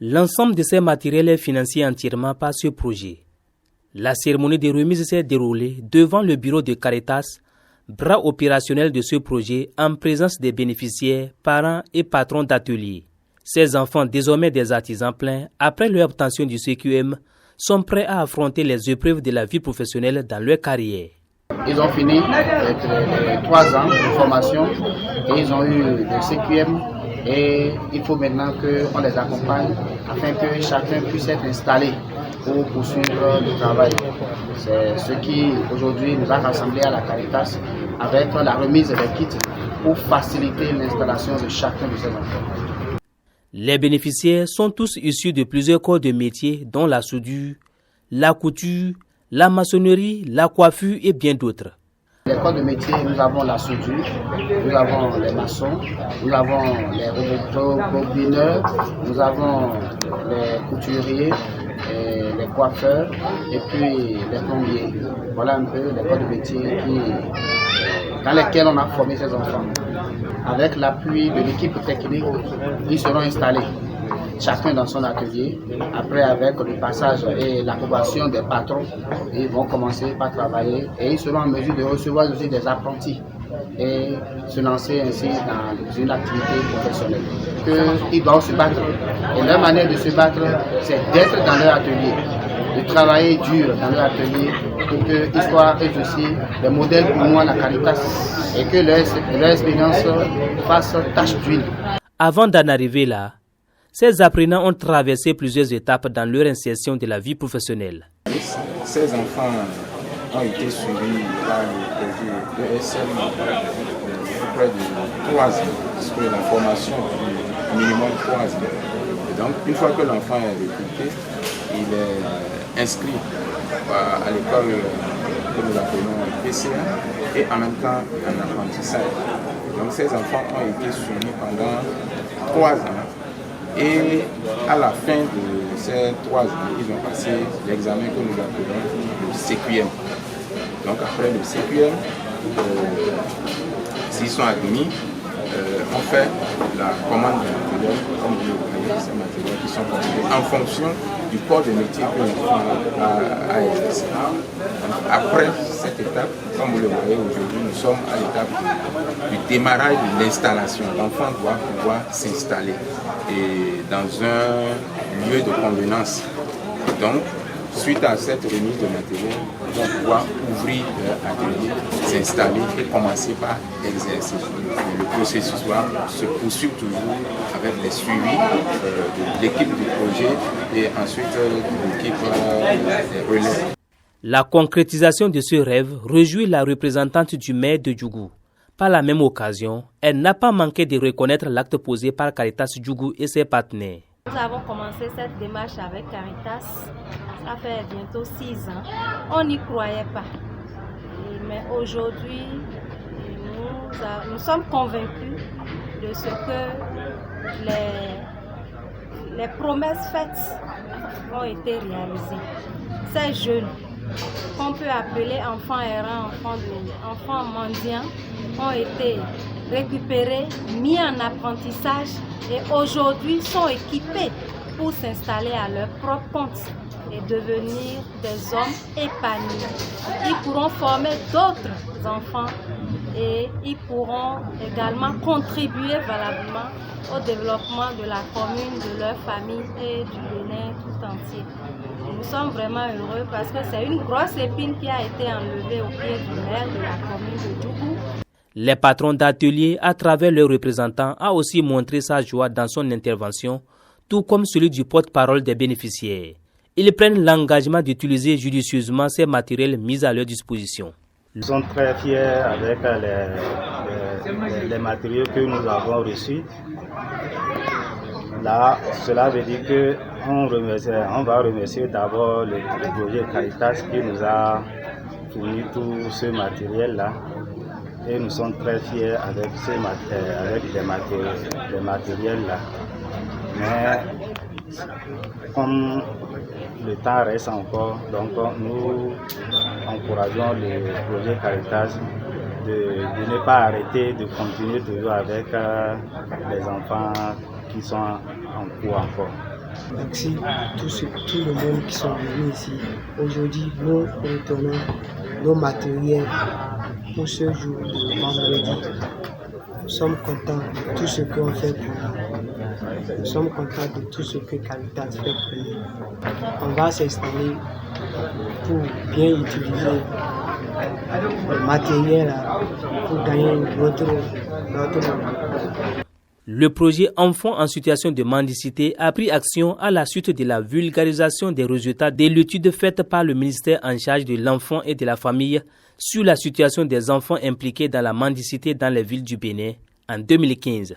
L'ensemble de ces matériels est financé entièrement par ce projet. La cérémonie de remise s'est déroulée devant le bureau de Caritas, bras opérationnel de ce projet, en présence des bénéficiaires, parents et patrons d'ateliers. Ces enfants, désormais des artisans pleins, après leur obtention du CQM, sont prêts à affronter les épreuves de la vie professionnelle dans leur carrière. Ils ont fini les 3 ans de formation et ils ont eu le CQM et il faut maintenant qu'on les accompagne afin que chacun puisse être installé pour poursuivre le travail. C'est ce qui aujourd'hui nous a rassemblés à la Caritas avec la remise des kits pour faciliter l'installation de chacun de ces enfants. Les bénéficiaires sont tous issus de plusieurs corps de métiers dont la soudure, la couture, la maçonnerie, la coiffure et bien d'autres. Les corps de métier, nous avons la soudure, nous avons les maçons, nous avons les robineurs, nous avons les couturiers, les coiffeurs et puis les plombiers. Voilà un peu les corps de métier dans lesquels on a formé ces enfants. Avec l'appui de l'équipe technique, ils seront installés, chacun dans son atelier. Après, avec le passage et l'approbation des patrons, ils vont commencer par travailler et ils seront en mesure de recevoir aussi des apprentis et se lancer ainsi dans une activité professionnelle. Ils doivent se battre. Et leur manière de se battre, c'est d'être dans leur atelier, de travailler dur dans leur atelier pour qu'ils soient eux aussi des modèles pour nous à la Caritas et que leur expérience fasse tache d'huile. Avant d'en arriver là, ces apprenants ont traversé plusieurs étapes dans leur insertion de la vie professionnelle. Ces enfants ont été suivis par le projet ESL près de 3 ans, parce que la formation est minimum 3 ans. Et donc, une fois que l'enfant est recruté, il est inscrit à l'école que nous appelons PCA et en même temps en apprentissage. Donc, ces enfants ont été suivis pendant 3 ans. Et à la fin de ces 3 ans, ils ont passé l'examen que nous appelons le CQM. Donc après le CQM, s'ils sont admis, on fait la commande de matériel, comme vous le voyez, ces matériels qui sont commandés en fonction du corps de métier que l'enfant a exercé. Après cette étape, comme vous le voyez aujourd'hui, nous sommes à l'étape du démarrage de l'installation. L'enfant doit pouvoir s'installer et dans un lieu de convenance. Donc, suite à cette remise de matériel, ils vont pouvoir ouvrir leur atelier, s'installer et commencer par exercer. Le processus va se poursuivre toujours avec les suivis de l'équipe du projet et ensuite de l'équipe des relais. La concrétisation de ce rêve réjouit la représentante du maire de Djougou. Par la même occasion, elle n'a pas manqué de reconnaître l'acte posé par Caritas Djougou et ses partenaires. Nous avons commencé cette démarche avec Caritas, ça fait bientôt 6 ans. On n'y croyait pas. Mais aujourd'hui, nous sommes convaincus de ce que les promesses faites ont été réalisées. Ces jeunes, qu'on peut appeler enfants errants, enfants mendiants, ont été récupérés, mis en apprentissage et aujourd'hui sont équipés pour s'installer à leur propre compte et devenir des hommes épanouis. Ils pourront former d'autres enfants et ils pourront également contribuer valablement au développement de la commune, de leur famille et du Bénin tout entier. Nous sommes vraiment heureux parce que c'est une grosse épine qui a été enlevée au pied du maire de la commune de Djougou. Les patrons d'ateliers, à travers leurs représentants, a aussi montré sa joie dans son intervention, tout comme celui du porte-parole des bénéficiaires. Ils prennent l'engagement d'utiliser judicieusement ces matériels mis à leur disposition. Nous sommes très fiers avec les matériaux que nous avons reçus. Là, cela veut dire qu'on va remercier d'abord le projet Caritas qui nous a fourni tout ce matériel-là. Et nous sommes très fiers avec les matériels-là. Mais comme le temps reste encore, donc nous encourageons le projet Caritas de ne pas arrêter, de continuer toujours avec les enfants qui sont en cours encore. Merci à tout le monde qui sont venus ici. Aujourd'hui, nous retournons nos matériels pour ce jour de vendredi. Nous sommes contents de tout ce qu'on fait pour nous. Nous sommes contents de tout ce que Caritas fait pour nous. On va s'installer pour bien utiliser le matériel pour gagner notre monde. Le projet Enfants en situation de mendicité a pris action à la suite de la vulgarisation des résultats de l'étude faite par le ministère en charge de l'enfant et de la famille sur la situation des enfants impliqués dans la mendicité dans les villes du Bénin en 2015.